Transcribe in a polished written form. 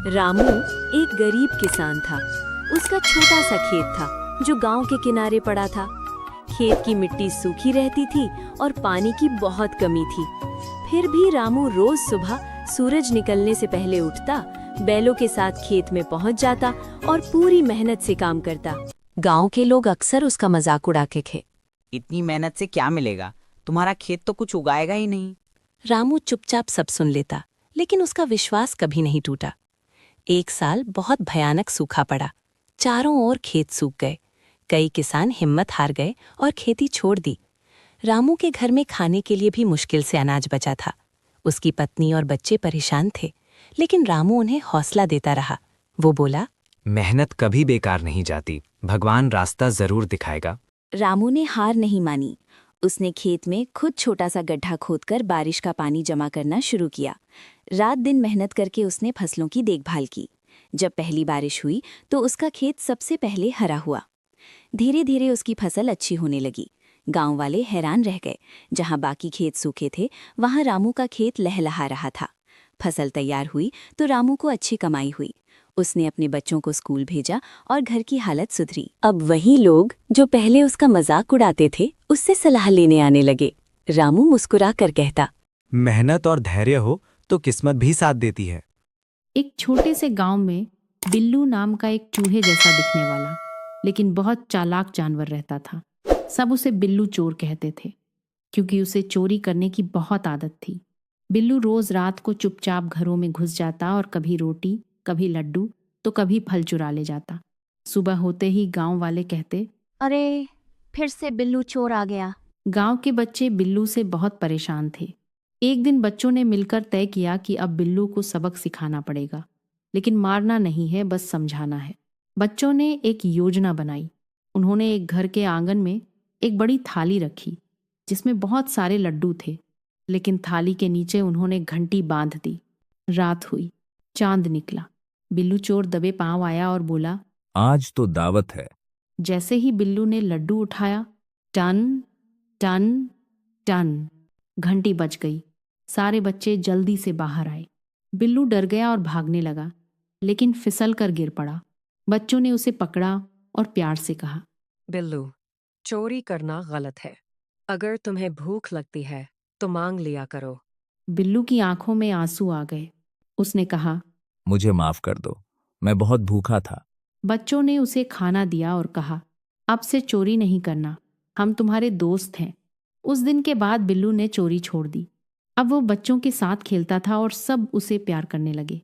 रामू एक गरीब किसान था। उसका छोटा सा खेत था जो गांव के किनारे पड़ा था। खेत की मिट्टी सूखी रहती थी और पानी की बहुत कमी थी। फिर भी रामू रोज सुबह सूरज निकलने से पहले उठता, बैलों के साथ खेत में पहुंच जाता और पूरी मेहनत से काम करता। गांव के लोग अक्सर उसका मजाक उड़ाते थे। इतनी मेहनत से क्या मिलेगा? तुम्हारा खेत तो कुछ उगाएगा ही नहीं। रामू चुपचाप सब सुन लेता, लेकिन उसका विश्वास कभी नहीं टूटा। एक साल बहुत भयानक सूखा पड़ा। चारों ओर खेत सूख गए। कई किसान हिम्मत हार गए और खेती छोड़ दी। रामू के घर में खाने के लिए भी मुश्किल से अनाज बचा था। उसकी पत्नी और बच्चे परेशान थे, लेकिन रामू उन्हें हौसला देता रहा। वो बोला, मेहनत कभी बेकार नहीं जाती, भगवान रास्ता जरूर दिखाएगा। रामू ने हार नहीं मानी। उसने खेत में खुद छोटा सा गड्ढा खोदकर बारिश का पानी जमा करना शुरू किया। रात दिन मेहनत करके उसने फसलों की देखभाल की। जब पहली बारिश हुई तो उसका खेत सबसे पहले हरा हुआ। धीरे धीरे उसकी फसल अच्छी होने लगी। गांव वाले हैरान रह गए। जहां बाकी खेत सूखे थे, वहां रामू का खेत लहलहा रहा था। फसल तैयार हुई तो रामू को अच्छी कमाई हुई। उसने अपने बच्चों को स्कूल भेजा और घर की हालत सुधरी। अब वही लोग जो पहले उसका मजाक उड़ाते थे, उससे सलाह लेने आने लगे। रामू मुस्कुरा कर कहता, मेहनत और धैर्य हो तो किस्मत भी साथ देती है। एक छोटे से गांव में बिल्लू नाम का एक चूहे जैसा दिखने वाला लेकिन बहुत चालाक जानवर रहता था। सब उसे बिल्लू चोर कहते थे, क्योंकि उसे चोरी करने की बहुत आदत थी। बिल्लू रोज रात को चुपचाप घरों में घुस जाता और कभी रोटी, कभी लड्डू तो कभी फल चुरा ले जाता। सुबह होते ही गांव वाले कहते, अरे, फिर से बिल्लू चोर आ गया। गांव के बच्चे बिल्लू से बहुत परेशान थे। एक दिन बच्चों ने मिलकर तय किया कि अब बिल्लू को सबक सिखाना पड़ेगा, लेकिन मारना नहीं है, बस समझाना है। बच्चों ने एक योजना बनाई। उन्होंने एक घर के आंगन में एक बड़ी थाली रखी जिसमें बहुत सारे लड्डू थे, लेकिन थाली के नीचे उन्होंने घंटी बांध दी। रात हुई, चांद निकला। बिल्लू चोर दबे पांव आया और बोला, आज तो दावत है। जैसे ही बिल्लू ने लड्डू उठाया, टन टन टन घंटी बज गई। सारे बच्चे जल्दी से बाहर आए। बिल्लू डर गया और भागने लगा, लेकिन फिसल कर गिर पड़ा। बच्चों ने उसे पकड़ा और प्यार से कहा, बिल्लू, चोरी करना गलत है। अगर तुम्हें भूख लगती है तो मांग लिया करो। बिल्लू की आंखों में आंसू आ गए। उसने कहा, मुझे माफ कर दो, मैं बहुत भूखा था। बच्चों ने उसे खाना दिया और कहा, अब से चोरी नहीं करना, हम तुम्हारे दोस्त हैं। उस दिन के बाद बिल्लू ने चोरी छोड़ दी। अब वो बच्चों के साथ खेलता था और सब उसे प्यार करने लगे।